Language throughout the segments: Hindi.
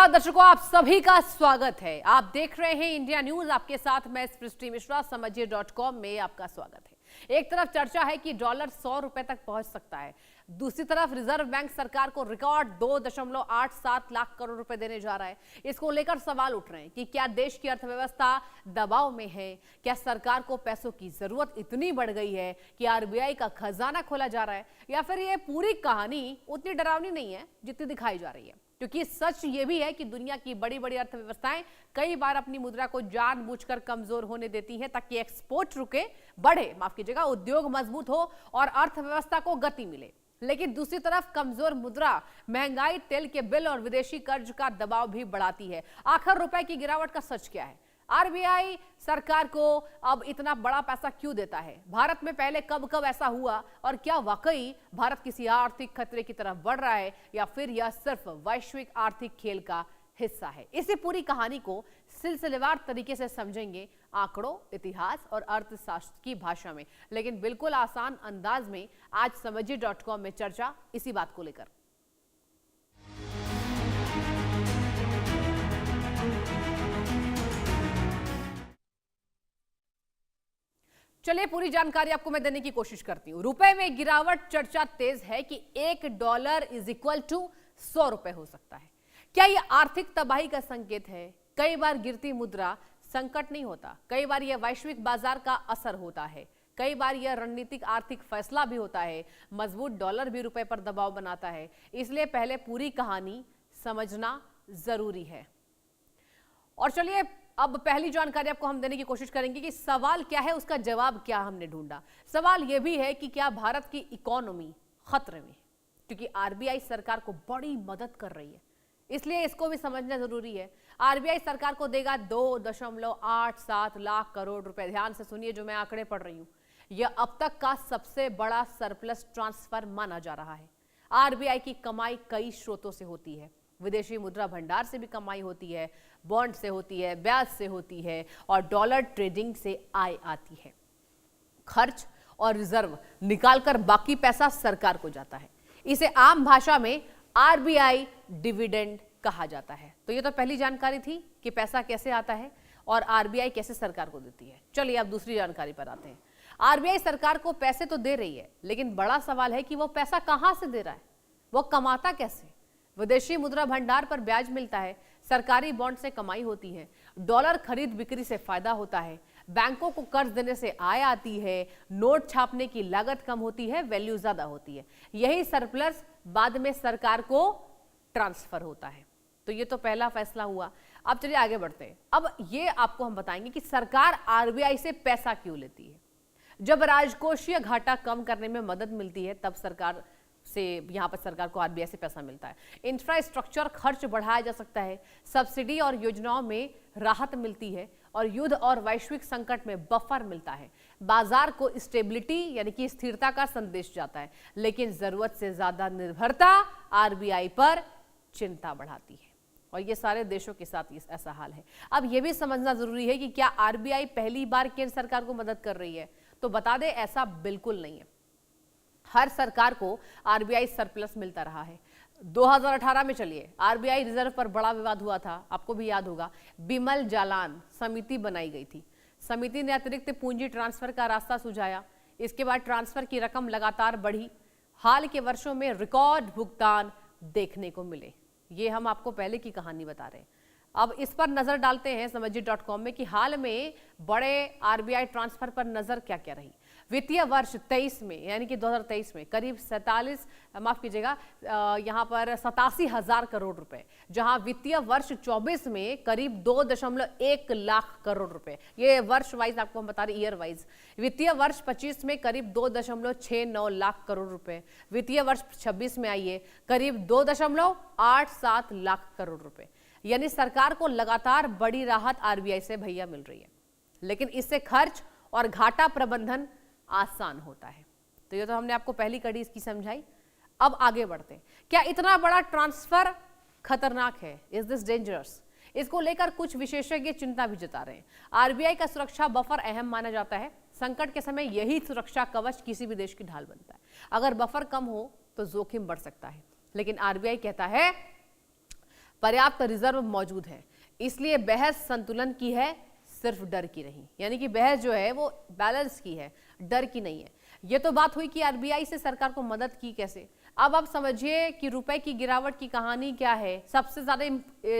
नमस्कार दर्शकों, आप सभी का स्वागत है। आप देख रहे हैं इंडिया न्यूज। आपके साथ मैं सृष्टि मिश्रा। समझिए.com में आपका स्वागत है। एक तरफ चर्चा है कि डॉलर 100 रुपए तक पहुंच सकता है, दूसरी तरफ रिजर्व बैंक सरकार को रिकॉर्ड 2.87 लाख करोड़ रुपए देने जा रहा है। इसको लेकर सवाल उठ रहे हैं कि क्या देश की अर्थव्यवस्था दबाव में है? क्या सरकार को पैसों की जरूरत इतनी बढ़ गई है कि आरबीआई का खजाना खोला जा रहा है, या फिर ये पूरी कहानी उतनी डरावनी नहीं है जितनी दिखाई जा रही है? क्योंकि सच ये भी है कि दुनिया की बड़ी बड़ी अर्थव्यवस्थाएं कई बार अपनी मुद्रा को जानबूझकर कमजोर होने देती हैं ताकि एक्सपोर्ट रुके, बढ़े, माफ कीजिएगा, उद्योग मजबूत हो और अर्थव्यवस्था को गति मिले। लेकिन दूसरी तरफ कमजोर मुद्रा महंगाई, तेल के बिल और विदेशी कर्ज का दबाव भी बढ़ाती है। आखिर रुपए की गिरावट का सच क्या है? आरबीआई सरकार को अब इतना बड़ा पैसा क्यों देता है? भारत में पहले कब कब ऐसा हुआ और क्या वाकई भारत किसी आर्थिक खतरे की तरफ बढ़ रहा है, या फिर यह सिर्फ वैश्विक आर्थिक खेल का हिस्सा है? इसी पूरी कहानी को सिलसिलेवार तरीके से समझेंगे, आंकड़ों, इतिहास और अर्थशास्त्र की भाषा में, लेकिन बिल्कुल आसान अंदाज में। आज समझिए.com में चर्चा इसी बात को लेकर। चलिए पूरी जानकारी आपको मैं देने की कोशिश करती हूं। रुपए में गिरावट, चर्चा तेज है कि $1 इज इक्वल टू 100 रुपए हो सकता है। क्या यह आर्थिक तबाही का संकेत है? कई बार गिरती मुद्रा संकट नहीं होता, कई बार यह वैश्विक बाजार का असर होता है, कई बार यह रणनीतिक आर्थिक फैसला भी होता है। मजबूत डॉलर भी रुपए पर दबाव बनाता है, इसलिए पहले पूरी कहानी समझना जरूरी है। और चलिए अब पहली जानकारी आपको हम देने की कोशिश करेंगे कि सवाल क्या है, उसका जवाब क्या हमने ढूंढा। सवाल यह भी है कि क्या भारत की इकोनॉमी खतरे में? क्योंकि आरबीआई सरकार को बड़ी मदद कर रही है, इसलिए इसको भी समझना जरूरी है। आरबीआई सरकार को देगा 2.87 लाख करोड़ रुपए। ध्यान से सुनिए जो मैं आंकड़े पढ़ रही हूं, यह अब तक का सबसे बड़ा सरप्लस ट्रांसफर माना जा रहा है। आरबीआई की कमाई कई स्रोतों से होती है। विदेशी मुद्रा भंडार से भी कमाई होती है, बॉन्ड से होती है, ब्याज से होती है, और डॉलर ट्रेडिंग से आय आती है। खर्च और रिजर्व निकालकर बाकी पैसा सरकार को जाता है। इसे आम भाषा में आरबीआई डिविडेंड कहा जाता है। तो ये तो पहली जानकारी थी कि पैसा कैसे आता है और आरबीआई कैसे सरकार को देती है। चलिए अब दूसरी जानकारी पर आते हैं। आरबीआई सरकार को पैसे तो दे रही है, लेकिन बड़ा सवाल है कि वो पैसा कहां से दे रहा है, वो कमाता कैसे? विदेशी मुद्रा भंडार पर ब्याज मिलता है, सरकारी बॉन्ड से कमाई होती है, डॉलर खरीद बिक्री से फायदा होता है, बैंकों को कर्ज देने से आय आती है, नोट छापने की लागत कम होती है, वैल्यू ज्यादा होती है। यही सरप्लस बाद में सरकार को ट्रांसफर होता है। तो ये तो पहला फैसला हुआ। अब चलिए आगे बढ़ते हैं। अब ये आपको हम बताएंगे कि सरकार आरबीआई से पैसा क्यों लेती है। जब राजकोषीय घाटा कम करने में मदद मिलती है तब सरकार से, यहां पर सरकार को आरबीआई से पैसा मिलता है। इंफ्रास्ट्रक्चर खर्च बढ़ाया जा सकता है, सब्सिडी और योजनाओं में राहत मिलती है, और युद्ध और वैश्विक संकट में बफर मिलता है। बाजार को स्टेबिलिटी यानी कि स्थिरता का संदेश जाता है, लेकिन जरूरत से ज्यादा निर्भरता आरबीआई पर चिंता बढ़ाती है, और ये सारे देशों के साथ ऐसा हाल है। अब यह भी समझना जरूरी है कि क्या आरबीआई पहली बार केंद्र सरकार को मदद कर रही है? तो बता दें, ऐसा बिल्कुल नहीं है। हर सरकार को आरबीआई सरप्लस मिलता रहा है। 2018 में चलिए आरबीआई रिजर्व पर बड़ा विवाद हुआ था, आपको भी याद होगा। बिमल जालान समिति बनाई गई थी। समिति ने अतिरिक्त पूंजी ट्रांसफर का रास्ता सुझाया। इसके बाद ट्रांसफर की रकम लगातार बढ़ी। हाल के वर्षों में रिकॉर्ड भुगतान देखने को मिले। ये हम आपको पहले की कहानी बता रहे हैं। अब इस पर नजर डालते हैं समझिए.com में कि हाल में बड़े आरबीआई ट्रांसफर पर नजर क्या क्या रही। वित्तीय वर्ष 23 में यानी कि 2023 में करीब 87,000 करोड़ रुपए, जहां वित्तीय वर्ष 24 में करीब 2.1 लाख करोड़ रुपए। ये वर्ष वाइज आपको हम बता रहे, ईयर वाइज। वित्तीय वर्ष 25 में करीब 2.69 लाख करोड़ रुपए। वित्तीय वर्ष 26 में आइए करीब 2.87 लाख करोड़ रुपए। यानी सरकार को लगातार बड़ी राहत आरबीआई से भैया मिल रही है, लेकिन इससे खर्च और घाटा प्रबंधन आसान होता है। तो ये तो हमने आपको पहली कड़ी इसकी समझाई। अब आगे बढ़ते हैं। क्या इतना बड़ा ट्रांसफर खतरनाक है? Is this dangerous? इसको लेकर कुछ विशेषज्ञ चिंता भी जता रहे हैं। आरबीआई का सुरक्षा बफर अहम माना जाता है। संकट के समय यही सुरक्षा कवच किसी भी देश की ढाल बनता है। अगर बफर कम हो तो जोखिम बढ़ सकता है, लेकिन आरबीआई कहता है पर्याप्त रिजर्व मौजूद है, इसलिए बहस संतुलन की है, सिर्फ डर की नहीं। यानी कि बहस जो है वो बैलेंस की है, डर की नहीं है। ये तो बात हुई कि आरबीआई से सरकार को मदद की कैसे। अब आप समझिए कि रुपए की गिरावट की कहानी क्या है। सबसे ज्यादा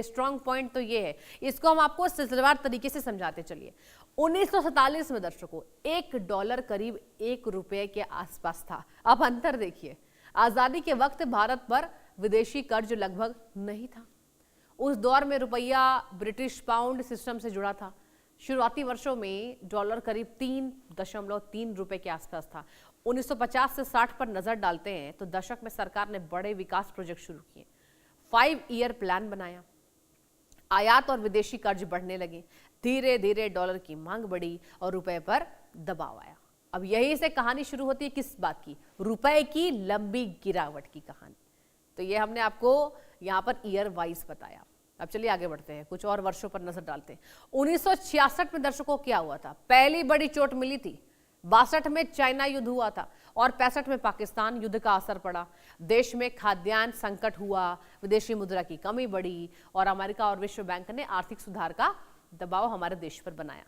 स्ट्रॉन्ग पॉइंट तो ये है, इसको हम आपको सिलसिलेवार तरीके से समझाते चलिए। 1947 में दर्शकों $1 करीब ₹1 के आसपास था। अब अंतर देखिए, आजादी के वक्त भारत पर विदेशी कर्ज लगभग नहीं था। उस दौर में रुपया ब्रिटिश पाउंड सिस्टम से जुड़ा था। शुरुआती वर्षों में डॉलर करीब 3.3 रुपए के आसपास था। 1950 से 60 पर नजर डालते हैं तो दशक में सरकार ने बड़े विकास प्रोजेक्ट शुरू किए, 5 ईयर प्लान बनाया, आयात और विदेशी कर्ज बढ़ने लगे, धीरे धीरे डॉलर की मांग बढ़ी और रुपए पर दबाव आया। अब यही से कहानी शुरू होती है किस बात की? रुपए की लंबी गिरावट की कहानी। तो ये हमने आपको यहाँ पर ईयर वाइज बताया। अब चलिए आगे बढ़ते हैं, कुछ और वर्षों पर नजर डालते हैं। 1966 में दर्शकों क्या हुआ था? पहली बड़ी चोट मिली थी। 62 में चाइना युद्ध हुआ था और 65 में पाकिस्तान युद्ध का असर पड़ा। देश में खाद्यान्न संकट हुआ, विदेशी मुद्रा की कमी बढ़ी और अमेरिका और विश्व बैंक ने आर्थिक सुधार का दबाव हमारे देश पर बनाया।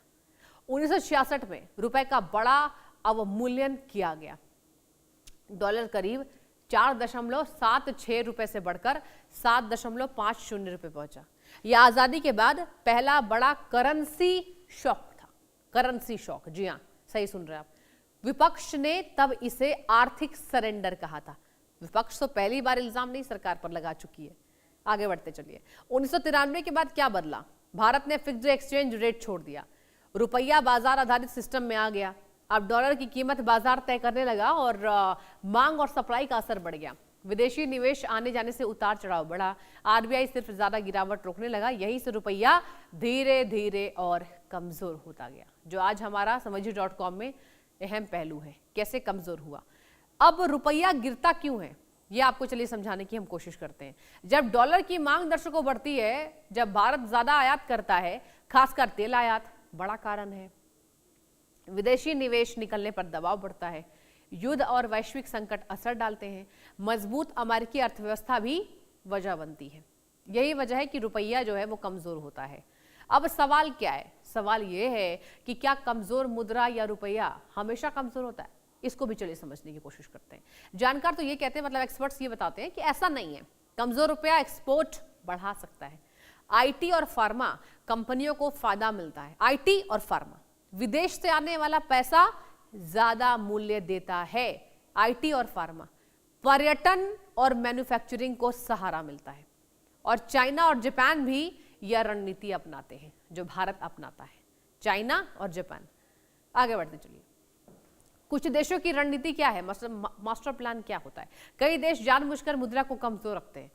1966 में रुपए का बड़ा अवमूल्यन किया गया। डॉलर करीब 4.76 रुपए से बढ़कर 7.50 रुपए पहुंचा। यह आजादी के बाद पहला बड़ा करेंसी शॉक था। करेंसी शॉक, जी हाँ, सही सुन रहे हैं आप। विपक्ष ने तब इसे आर्थिक सरेंडर कहा था। विपक्ष तो पहली बार इल्जाम नहीं सरकार पर लगा चुकी है। आगे बढ़ते चलिए। 1993 के बाद क्या बदला? भारत ने फिक्स्ड एक्सचेंज रेट छोड़ दिया, रुपया बाजार आधारित सिस्टम में आ गया। अब डॉलर की कीमत बाजार तय करने लगा और मांग और सप्लाई का असर बढ़ गया। विदेशी निवेश आने जाने से उतार चढ़ाव बढ़ा। आरबीआई सिर्फ ज्यादा गिरावट रोकने लगा। यहीं से रुपया धीरे धीरे और कमजोर होता गया, जो आज हमारा समझिए.com में अहम पहलू है। कैसे कमजोर हुआ? अब रुपया गिरता क्यों है, ये आपको चलिए समझाने की हम कोशिश करते हैं। जब डॉलर की मांग दर्शकों बढ़ती है, जब भारत ज्यादा आयात करता है, खासकर तेल आयात बड़ा कारण है। विदेशी निवेश निकलने पर दबाव बढ़ता है। युद्ध और वैश्विक संकट असर डालते हैं। मजबूत अमेरिकी अर्थव्यवस्था भी वजह बनती है। यही वजह है कि रुपया जो है वो कमजोर होता है। अब सवाल क्या है? सवाल ये है कि क्या कमजोर मुद्रा या रुपया हमेशा कमजोर होता है? इसको भी चलिए समझने की कोशिश करते हैं। जानकार तो ये कहते हैं, मतलब एक्सपर्ट्स ये बताते हैं कि ऐसा नहीं है। कमजोर रुपया एक्सपोर्ट बढ़ा सकता है। आईटी और फार्मा कंपनियों को फायदा मिलता है। आईटी और फार्मा, विदेश से आने वाला पैसा ज्यादा मूल्य देता है। आईटी और फार्मा, पर्यटन और मैन्युफैक्चरिंग को सहारा मिलता है। और चाइना और जापान भी यह रणनीति अपनाते हैं जो भारत अपनाता है। चाइना और जापान। आगे बढ़ते चलिए। कुछ देशों की रणनीति क्या है, मास्टर प्लान क्या होता है? कई देश जानबूझकर मुद्रा को कमजोर रखते हैं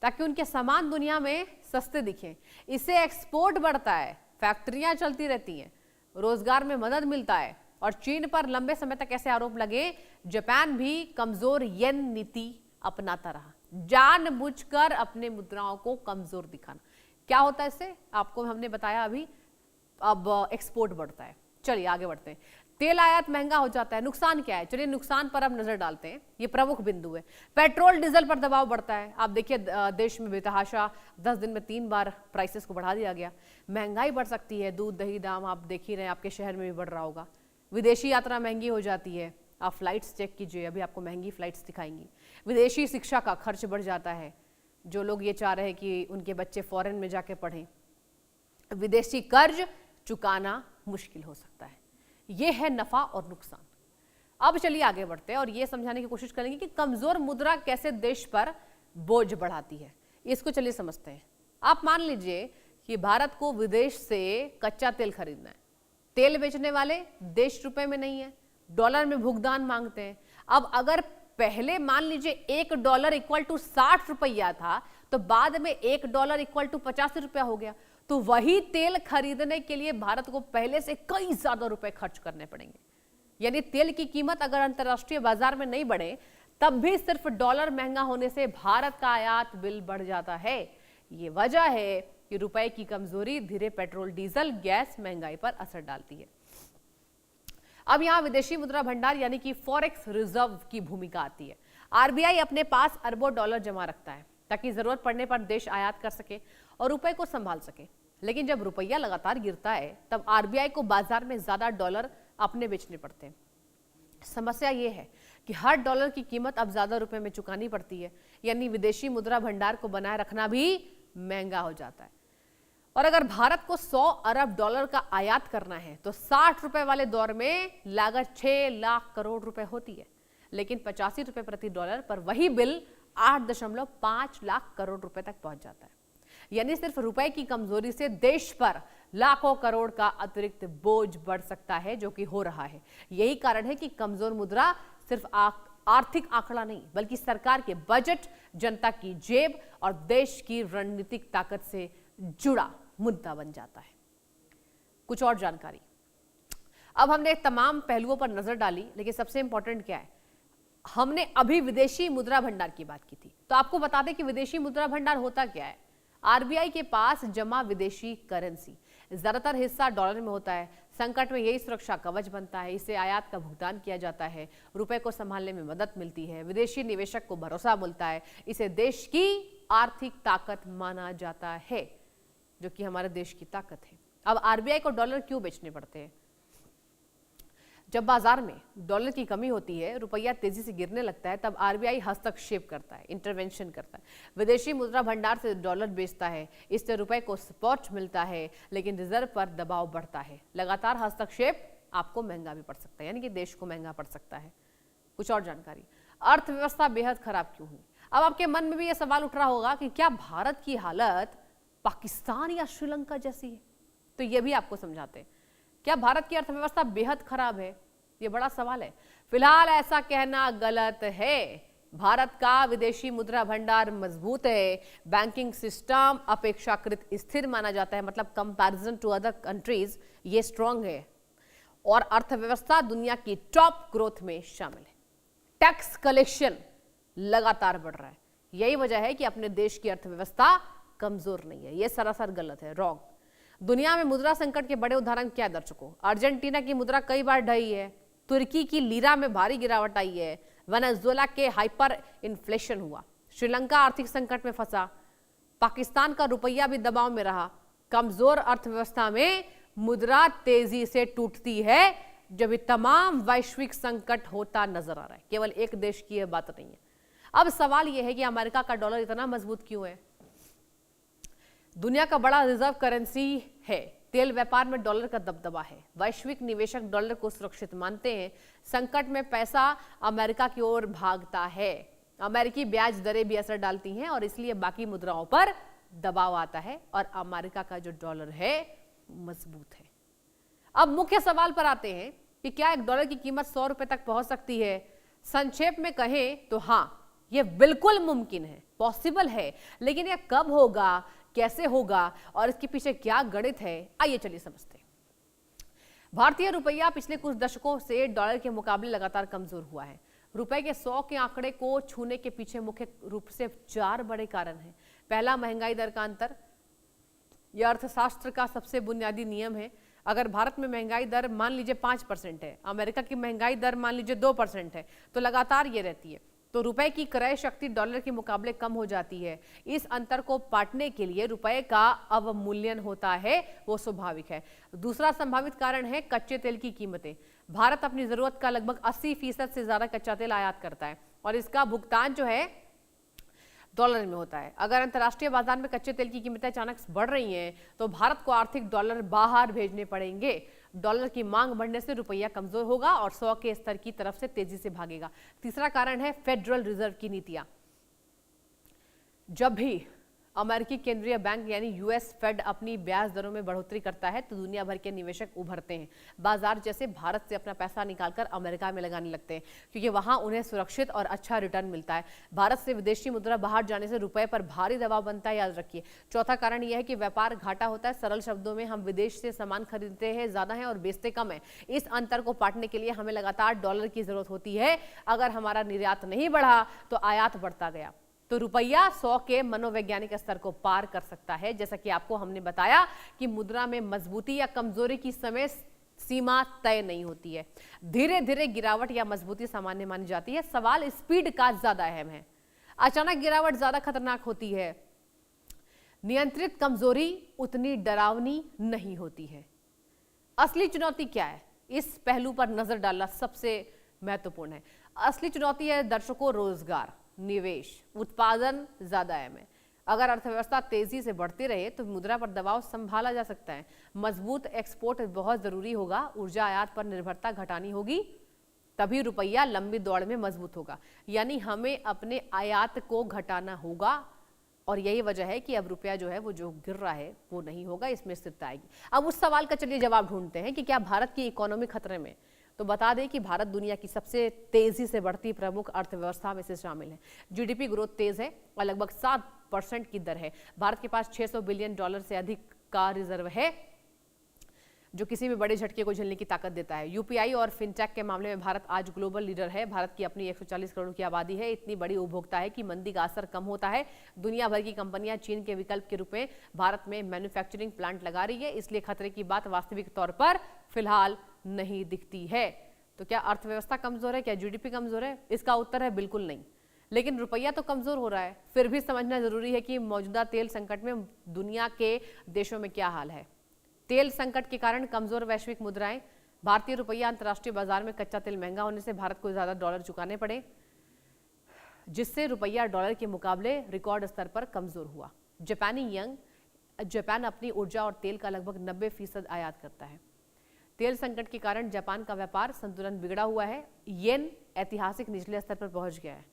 ताकि उनके सामान दुनिया में सस्ते दिखें। इससे एक्सपोर्ट बढ़ता है, फैक्ट्रियां चलती रहती हैं, रोजगार में मदद मिलता है। और चीन पर लंबे समय तक ऐसे आरोप लगे, जापान भी कमजोर येन नीति अपनाता रहा, जानबूझकर अपने मुद्राओं को कमजोर दिखाना। क्या होता है इससे? आपको हमने बताया अभी। अब एक्सपोर्ट बढ़ता है। चलिए आगे बढ़ते हैं। तेल आयात महंगा हो जाता है। नुकसान क्या है? चलिए नुकसान पर अब नजर डालते हैं। ये प्रमुख बिंदु है। पेट्रोल डीजल पर दबाव बढ़ता है। आप देखिए देश में बेतहाशा 10 दिन में 3 बार प्राइसेस को बढ़ा दिया गया। महंगाई बढ़ सकती है। दूध दही दाम आप देख ही रहे हैं, आपके शहर में भी बढ़ रहा होगा। विदेशी यात्रा महंगी हो जाती है। आप फ्लाइट्स चेक कीजिए, अभी आपको महंगी फ्लाइट्स दिखाएंगी। विदेशी शिक्षा का खर्च बढ़ जाता है। जो लोग ये चाह रहे हैं कि उनके बच्चे फॉरेन में जाके पढ़ें। विदेशी कर्ज चुकाना मुश्किल हो सकता है। ये है नफा और नुकसान। अब चलिए आगे बढ़ते हैं और ये समझाने की कोशिश करेंगे कि कमजोर मुद्रा कैसे देश पर बोझ बढ़ाती है। इसको चलिए समझते हैं। आप मान लीजिए कि भारत को विदेश से कच्चा तेल खरीदना है। तेल बेचने वाले देश रुपए में नहीं है, डॉलर में भुगतान मांगते हैं। अब अगर पहले मान लीजिए $1 इक्वल टू 60 रुपया था, तो बाद में $1 इक्वल टू 85 रुपया हो गया। तो वही तेल खरीदने के लिए भारत को पहले से कई ज्यादा रुपए खर्च करने पड़ेंगे। यानी तेल की कीमत अगर अंतर्राष्ट्रीय बाजार में नहीं बढ़े, तब भी सिर्फ डॉलर महंगा होने से भारत का आयात बिल बढ़ जाता है। ये वजह है कि रुपए की कमजोरी धीरे पेट्रोल डीजल गैस महंगाई पर असर डालती है। अब यहां विदेशी मुद्रा भंडार यानी कि फॉरेक्स रिजर्व की भूमिका आती है। आरबीआई अपने पास अरबों डॉलर जमा रखता है। ताकि जरूरत पड़ने पर देश आयात कर सके और रुपए को संभाल सके। लेकिन जब रुपया लगातार गिरता है तब आरबीआई को बाजार में ज्यादा डॉलर अपने बेचने पड़ते हैं। समस्या ये है कि हर डॉलर की कीमत अब ज्यादा रुपए में चुकानी पड़ती है, यानी विदेशी मुद्रा भंडार को बनाए रखना भी महंगा हो जाता है। और अगर भारत को 100 अरब डॉलर का आयात करना है तो 60 रुपए वाले दौर में लागत 6 लाख करोड़ रुपए होती है, लेकिन 85 रुपए प्रति डॉलर पर वही बिल 8.5 लाख करोड़ रुपए तक पहुंच जाता है। यानी सिर्फ रुपए की कमजोरी से देश पर लाखों करोड़ का अतिरिक्त बोझ बढ़ सकता है, जो कि हो रहा है। यही कारण है कि कमजोर मुद्रा सिर्फ आर्थिक आंकड़ा नहीं बल्कि सरकार के बजट, जनता की जेब और देश की रणनीतिक ताकत से जुड़ा मुद्दा बन जाता है। कुछ और जानकारी। अब हमने तमाम पहलुओं पर नजर डाली, लेकिन सबसे इंपॉर्टेंट क्या है, हमने अभी विदेशी मुद्रा भंडार की बात की थी। तो आपको बता दें कि विदेशी मुद्रा भंडार होता क्या है। आरबीआई के पास जमा विदेशी करेंसी, ज्यादातर हिस्सा डॉलर में होता है। संकट में यही सुरक्षा कवच बनता है। इससे आयात का भुगतान किया जाता है, रुपए को संभालने में मदद मिलती है, विदेशी निवेशक को भरोसा मिलता है। इसे देश की आर्थिक ताकत माना जाता है, जो कि हमारे देश की ताकत है। अब आरबीआई को डॉलर क्यों बेचने पड़ते हैं? जब बाजार में डॉलर की कमी होती है, रुपया तेजी से गिरने लगता है, तब आरबीआई हस्तक्षेप करता है, इंटरवेंशन करता है, विदेशी मुद्रा भंडार से डॉलर बेचता है। इससे रुपए को सपोर्ट मिलता है, लेकिन रिजर्व पर दबाव बढ़ता है। लगातार हस्तक्षेप आपको महंगा भी पड़ सकता है, यानी कि देश को महंगा पड़ सकता है। कुछ और जानकारी। अर्थव्यवस्था बेहद खराब क्यों हुई? अब आपके मन में भी यह सवाल उठ रहा होगा कि क्या भारत की हालत पाकिस्तान या श्रीलंका जैसी है? तो यह भी आपको समझाते हैं। क्या भारत की अर्थव्यवस्था बेहद खराब है? यह बड़ा सवाल है। फिलहाल ऐसा कहना गलत है। भारत का विदेशी मुद्रा भंडार मजबूत है, बैंकिंग सिस्टम अपेक्षाकृत स्थिर माना जाता है, मतलब कंपैरिजन टू अदर कंट्रीज ये स्ट्रांग है, और अर्थव्यवस्था दुनिया की टॉप ग्रोथ में शामिल है। टैक्स कलेक्शन लगातार बढ़ रहा है। यही वजह है कि अपने देश की अर्थव्यवस्था कमजोर नहीं है। यह सरासर गलत है, रॉन्ग। दुनिया में मुद्रा संकट के बड़े उदाहरण क्या दर्शकों? अर्जेंटीना की मुद्रा कई बार ढही है, तुर्की की लीरा में भारी गिरावट आई है, वेनेजुएला के हाइपर इन्फ्लेशन हुआ, श्रीलंका आर्थिक संकट में फंसा, पाकिस्तान का रुपया भी दबाव में रहा। कमजोर अर्थव्यवस्था में मुद्रा तेजी से टूटती है जब तमाम वैश्विक संकट होता नजर आ रहा है। केवल एक देश की यह बात नहीं है। अब सवाल यह है कि अमेरिका का डॉलर इतना मजबूत क्यों है? दुनिया का बड़ा रिजर्व करेंसी है, तेल व्यापार में डॉलर का दबदबा है, वैश्विक निवेशक डॉलर को सुरक्षित मानते हैं। संकट में पैसा अमेरिका की ओर भागता है। अमेरिकी ब्याज दरें भी असर डालती हैं और इसलिए बाकी मुद्राओं पर दबाव आता है और अमेरिका का जो डॉलर है मजबूत है। अब मुख्य सवाल पर आते हैं कि क्या एक डॉलर की कीमत 100 रुपए तक पहुंच सकती है? संक्षेप में कहें तो हाँ, यह बिल्कुल मुमकिन है, पॉसिबल है, लेकिन यह कब होगा, कैसे होगा और इसके पीछे क्या गणित है, आइए चलिए समझते हैं। भारतीय रुपया पिछले कुछ दशकों से डॉलर के मुकाबले लगातार कमजोर हुआ है। रुपए के 100 के आंकड़े को छूने के पीछे मुख्य रूप से 4 बड़े कारण हैं। पहला, महंगाई दर का अंतर। यह अर्थशास्त्र का सबसे बुनियादी नियम है। अगर भारत में महंगाई दर मान लीजिए 5% है, अमेरिका की महंगाई दर मान लीजिए 2% है, तो लगातार ये रहती है, तो रुपए की क्रय शक्ति डॉलर के मुकाबले कम हो जाती है। इस अंतर को पाटने के लिए रुपए का अवमूल्यन होता है, वो स्वाभाविक है। दूसरा संभावित कारण है कच्चे तेल की कीमतें। भारत अपनी जरूरत का लगभग 80% से ज्यादा कच्चा तेल आयात करता है और इसका भुगतान जो है डॉलर में होता है। अगर अंतर्राष्ट्रीय बाजार में कच्चे तेल की कीमतें अचानक बढ़ रही हैं तो भारत को आर्थिक डॉलर बाहर भेजने पड़ेंगे। डॉलर की मांग बढ़ने से रुपया कमजोर होगा और 100 के स्तर की तरफ से तेजी से भागेगा। तीसरा कारण है फेडरल रिजर्व की नीतियां। जब भी अमेरिकी केंद्रीय बैंक यानी यूएस फेड अपनी ब्याज दरों में बढ़ोतरी करता है तो दुनिया भर के निवेशक उभरते हैं। बाजार जैसे भारत से अपना पैसा निकालकर अमेरिका में लगाने लगते हैं क्योंकि वहां उन्हें सुरक्षित और अच्छा रिटर्न मिलता है। भारत से विदेशी मुद्रा बाहर जाने से रुपए पर भारी दबाव बनता है, याद रखिए। चौथा कारण यह है कि व्यापार घाटा होता है। सरल शब्दों में हम विदेश से सामान खरीदते हैं ज्यादा है और बेचते कम है। इस अंतर को पाटने के लिए हमें लगातार डॉलर की जरूरत होती है। अगर हमारा निर्यात नहीं बढ़ा तो आयात बढ़ता गया तो रुपया 100 के मनोवैज्ञानिक स्तर को पार कर सकता है। जैसा कि आपको हमने बताया कि मुद्रा में मजबूती या कमजोरी की समय सीमा तय नहीं होती है। धीरे धीरे गिरावट या मजबूती सामान्य मानी जाती है। सवाल स्पीड का ज्यादा अहम है। अचानक गिरावट ज्यादा खतरनाक होती है, नियंत्रित कमजोरी उतनी डरावनी नहीं होती है। असली चुनौती क्या है, इस पहलू पर नजर डालना सबसे महत्वपूर्ण है। असली चुनौती है दर्शकों रोजगार, निवेश, उत्पादन ज्यादा अहम है। अगर अर्थव्यवस्था तेजी से बढ़ती रहे तो मुद्रा पर दबाव संभाला जा सकता है। मजबूत एक्सपोर्ट बहुत जरूरी होगा, ऊर्जा आयात पर निर्भरता घटानी होगी, तभी रुपया लंबी दौड़ में मजबूत होगा। यानी हमें अपने आयात को घटाना होगा और यही वजह है कि अब रुपया जो है वो जो गिर रहा है वो नहीं होगा, इसमें स्थिरता आएगी। अब उस सवाल का चलिए जवाब ढूंढते हैं कि क्या भारत की इकोनॉमी खतरे में। तो बता दें कि भारत दुनिया की सबसे तेजी से बढ़ती प्रमुख अर्थव्यवस्था में से शामिल है। जीडीपी ग्रोथ तेज है और लगभग 7% की दर है। भारत के पास $600 बिलियन से अधिक का रिजर्व है, जो किसी भी बड़े झटके को झेलने की ताकत देता है। यूपीआई और फिनटेक के मामले में भारत आज ग्लोबल लीडर है। भारत की अपनी 140 करोड़ की आबादी है, इतनी बड़ी उपभोक्ता है कि मंदी का असर कम होता है। दुनिया भर की कंपनियां चीन के विकल्प के रूप में भारत में मैन्युफैक्चरिंग प्लांट लगा रही है, इसलिए खतरे की बात वास्तविक तौर पर फिलहाल नहीं दिखती है। तो क्या अर्थव्यवस्था कमजोर है, क्या जीडीपी कमजोर है? इसका उत्तर है बिल्कुल नहीं। लेकिन रुपया तो कमजोर हो रहा है। फिर भी समझना जरूरी है कि मौजूदा तेल संकट में दुनिया के देशों में क्या हाल है। तेल संकट के कारण कमजोर वैश्विक मुद्राएं, भारतीय रुपया अंतर्राष्ट्रीय बाजार में कच्चा तेल महंगा होने से भारत को ज्यादा डॉलर चुकाने पड़े, जिससे रुपया डॉलर के मुकाबले रिकॉर्ड स्तर पर कमजोर हुआ। जापान अपनी ऊर्जा और तेल का लगभग 90% आयात करता है। तेल संकट के कारण जापान का व्यापार संतुलन बिगड़ा हुआ है। येन ऐतिहासिक निचले स्तर पर पहुंच गया है।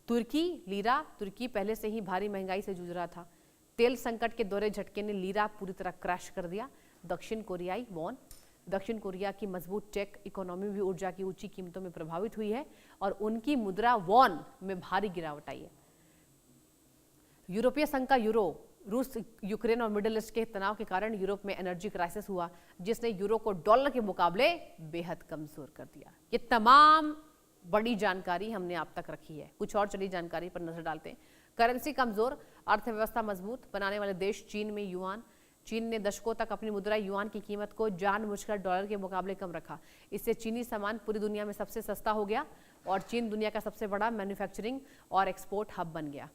तुर्की पहले से ही भारी महंगाई से जूझ रहा था। तेल संकट के दोहरे झटके ने लीरा पूरी तरह क्रैश कर दिया। दक्षिण कोरिया की मजबूत टेक इकोनॉमी भी ऊर्जा की ऊंची कीमतों में प्रभावित हुई है और उनकी मुद्रा वॉन में भारी गिरावट आई है। यूरोपीय संघ का यूरो, रूस, यूक्रेन और मिडिल ईस्ट के तनाव के कारण यूरोप में एनर्जी क्राइसिस हुआ, जिसने यूरो को डॉलर के मुकाबले बेहद कमजोर कर दिया। ये तमाम बड़ी जानकारी हमने आप तक रखी है। कुछ और चली जानकारी पर नजर डालते हैं। करेंसी कमजोर, अर्थव्यवस्था मजबूत बनाने वाले देश चीन में युआन। चीन ने दशकों तक अपनी मुद्रा युआन की कीमत को जानबूझकर डॉलर के मुकाबले कम रखा। इससे चीनी सामान पूरी दुनिया में सबसे सस्ता हो गया और चीन दुनिया का सबसे बड़ा मैन्युफैक्चरिंग और एक्सपोर्ट हब बन गया।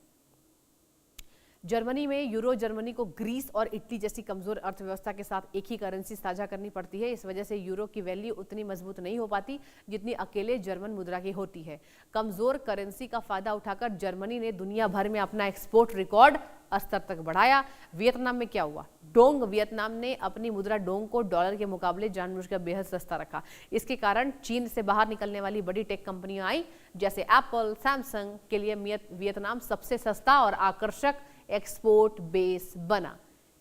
जर्मनी में यूरो, जर्मनी को ग्रीस और इटली जैसी कमजोर अर्थव्यवस्था के साथ एक ही करेंसी साझा करनी पड़ती है। इस वजह से यूरो की वैल्यू उतनी मजबूत नहीं हो पाती जितनी अकेले जर्मन मुद्रा की होती है। कमजोर करेंसी का फायदा उठाकर जर्मनी ने दुनिया भर में अपना एक्सपोर्ट रिकॉर्ड स्तर तक बढ़ाया। वियतनाम में क्या हुआ? डोंग, वियतनाम ने अपनी मुद्रा डोंग को डॉलर के मुकाबले जानबूझकर बेहद सस्ता रखा। इसके कारण चीन से बाहर निकलने वाली बड़ी टेक कंपनियां आई, जैसे एप्पल, सैमसंग के लिए वियतनाम सबसे सस्ता और आकर्षक एक्सपोर्ट बेस बना।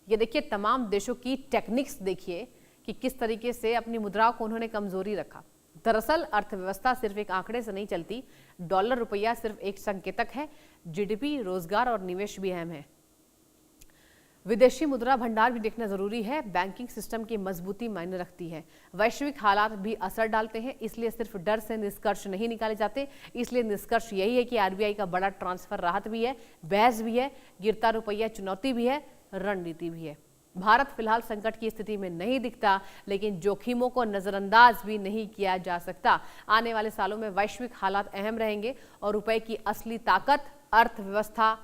ये देखिए तमाम देशों की टेक्निक्स, देखिए कि किस तरीके से अपनी मुद्राओं को उन्होंने कमजोरी रखा। दरअसल अर्थव्यवस्था सिर्फ एक आंकड़े से नहीं चलती। डॉलर, रुपया सिर्फ एक संकेतक है। जीडीपी, रोजगार और निवेश भी अहम है। विदेशी मुद्रा भंडार भी देखना जरूरी है। बैंकिंग सिस्टम की मजबूती मायने रखती है। वैश्विक हालात भी असर डालते हैं, इसलिए सिर्फ डर से निष्कर्ष नहीं निकाले जाते। इसलिए निष्कर्ष यही है कि आरबीआई का बड़ा ट्रांसफर राहत भी है, बहस भी है, गिरता रुपया चुनौती भी है, रणनीति भी है। भारत फिलहाल संकट की स्थिति में नहीं दिखता, लेकिन जोखिमों को नजरअंदाज भी नहीं किया जा सकता। आने वाले सालों में वैश्विक हालात अहम रहेंगे और रुपए की असली ताकत अर्थव्यवस्था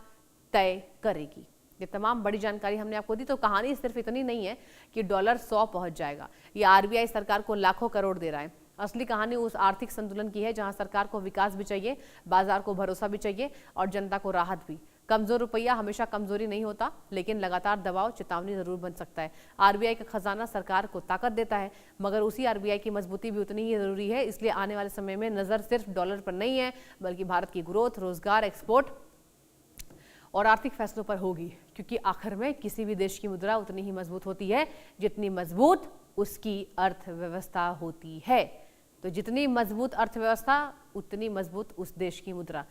तय करेगी। ये तमाम बड़ी जानकारी हमने आपको दी। तो कहानी सिर्फ इतनी नहीं है कि डॉलर 100 पहुंच जाएगा या आरबीआई सरकार को लाखों करोड़ दे रहा है। असली कहानी उस आर्थिक संतुलन की है जहां सरकार को विकास भी चाहिए, बाजार को भरोसा भी चाहिए और जनता को राहत भी। कमजोर रुपया हमेशा कमजोरी नहीं होता, लेकिन लगातार दबाव चेतावनी जरूर बन सकता है। आरबीआई का खजाना सरकार को ताकत देता है, मगर उसी आरबीआई की मजबूती भी उतनी ही जरूरी है। इसलिए आने वाले समय में नजर सिर्फ डॉलर पर नहीं है, बल्कि भारत की ग्रोथ, रोजगार, एक्सपोर्ट और आर्थिक फैसलों पर होगी, क्योंकि आखिर में किसी भी देश की मुद्रा उतनी ही मजबूत होती है जितनी मजबूत उसकी अर्थव्यवस्था होती है। तो जितनी मजबूत अर्थव्यवस्था उतनी मजबूत उस देश की मुद्रा।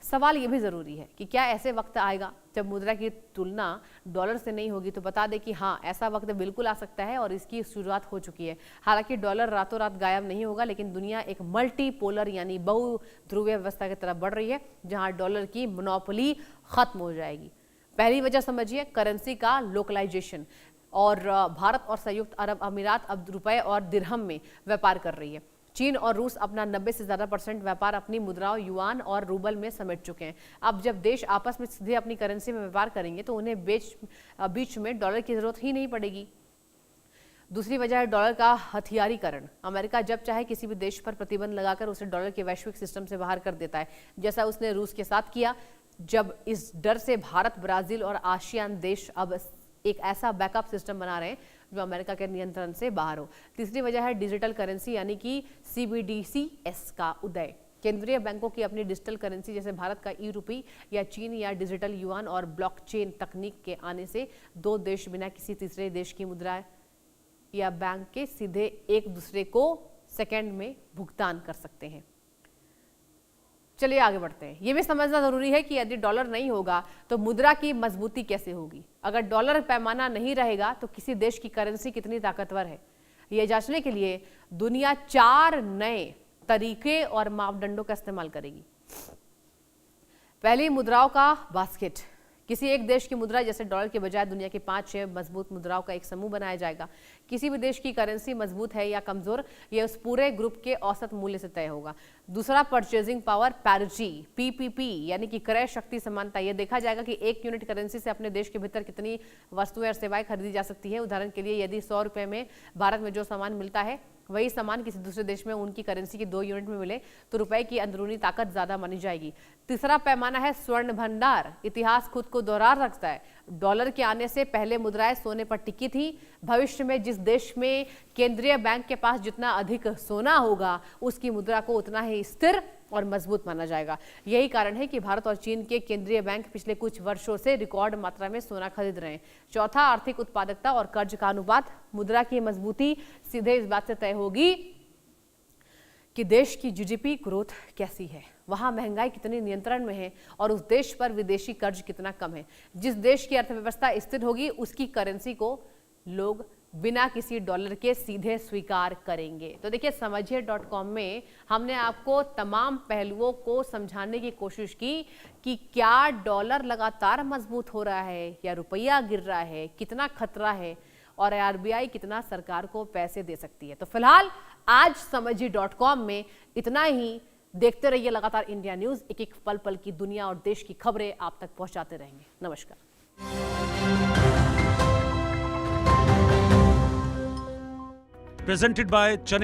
सवाल ये भी जरूरी है कि क्या ऐसे वक्त आएगा जब मुद्रा की तुलना डॉलर से नहीं होगी? तो बता दें कि हाँ, ऐसा वक्त बिल्कुल आ सकता है और इसकी शुरुआत हो चुकी है। हालांकि डॉलर रातों रात गायब नहीं होगा, लेकिन दुनिया एक मल्टीपोलर यानी बहुध्रुवीय व्यवस्था की तरफ बढ़ रही है, जहां डॉलर की मोनोपोली खत्म हो जाएगी। पहली वजह समझिए, करेंसी का लोकलाइजेशन। और भारत और संयुक्त अरब अमीरात अब रुपए और दिरहम में व्यापार कर रही है। चीन और रूस अपना 90 से ज्यादा % व्यापार अपनी मुद्राओं युआन और रूबल में समेट चुके हैं। अब जब देश आपस में सीधे अपनी करेंसी में व्यापार करेंगे तो उन्हें बीच में डॉलर की जरूरत ही नहीं पड़ेगी। दूसरी वजह है डॉलर का हथियारीकरण। अमेरिका जब चाहे किसी भी देश पर प्रतिबंध लगाकर उसे डॉलर के वैश्विक सिस्टम से बाहर कर देता है, जैसा उसने रूस के साथ किया। जब इस डर से भारत, ब्राजील और आसियान देश अब एक ऐसा बैकअप सिस्टम बना रहे हैं जो अमेरिका के नियंत्रण से बाहर हो। तीसरी वजह है डिजिटल करेंसी यानी कि CBDCs का उदय। केंद्रीय बैंकों की अपनी डिजिटल करेंसी जैसे भारत का ई-रुपी या चीन या डिजिटल युआन और ब्लॉकचेन तकनीक के आने से दो देश बिना किसी तीसरे देश की मुद्रा या बैंक के सीधे एक दूसरे को सेकंड में भुगतान कर सकते हैं। चलिए आगे बढ़ते हैं। यह भी समझना जरूरी है कि यदि डॉलर नहीं होगा तो मुद्रा की मजबूती कैसे होगी। अगर डॉलर पैमाना नहीं रहेगा तो किसी देश की करेंसी कितनी ताकतवर है, यह जांचने के लिए दुनिया 4 नए तरीके और मापदंडों का इस्तेमाल करेगी। पहली, मुद्राओं का बास्केट। किसी एक देश की मुद्रा जैसे डॉलर के बजाय दुनिया की 5-6 मजबूत मुद्राओं का एक समूह बनाया जाएगा। किसी भी देश की करेंसी मजबूत है या कमजोर, यह उस पूरे ग्रुप के औसत मूल्य से तय होगा। दूसरा, परचेजिंग पावर पैरिटी, PPP यानी कि क्रय शक्ति समानता। यह देखा जाएगा कि एक यूनिट करेंसी से अपने देश के भीतर कितनी वस्तुएं और सेवाएं खरीदी जा सकती है। उदाहरण के लिए यदि 100 रुपए में भारत में जो सामान मिलता है वही सामान किसी दूसरे देश में उनकी करेंसी की 2 यूनिट में मिले तो रुपए की अंदरूनी ताकत ज्यादा मानी जाएगी। तीसरा पैमाना है स्वर्ण भंडार। इतिहास खुद को दोहरा सकता है। डॉलर के आने से पहले मुद्राएं सोने पर टिकी थी। भविष्य में जिस देश में केंद्रीय बैंक के पास जितना अधिक सोना होगा उसकी मुद्रा को उतना ही स्थिर और मजबूत माना जाएगा। यही कारण है कि भारत और चीन के केंद्रीय बैंक पिछले कुछ वर्षों से रिकॉर्ड मात्रा में सोना खरीद रहे हैं। चौथा, आर्थिक उत्पादकता और कर्ज का अनुपात। मुद्रा की मजबूती सीधे इस बात से तय होगी कि देश की GDP ग्रोथ कैसी है, वहां महंगाई कितनी नियंत्रण में है और उस देश पर विदेशी कर्ज कितना कम है। जिस देश की अर्थव्यवस्था स्थिर होगी उसकी करेंसी को लोग बिना किसी डॉलर के सीधे स्वीकार करेंगे। तो देखिए, समझिए.com में हमने आपको तमाम पहलुओं को समझाने की कोशिश की कि क्या डॉलर लगातार मजबूत हो रहा है या रुपया गिर रहा है, कितना खतरा है और RBI कितना सरकार को पैसे दे सकती है। तो फिलहाल आज समझिए.com में इतना ही। देखते रहिए लगातार इंडिया न्यूज। एक एक पल पल की दुनिया और देश की खबरें आप तक पहुंचाते रहेंगे। नमस्कार। Presented by Chennai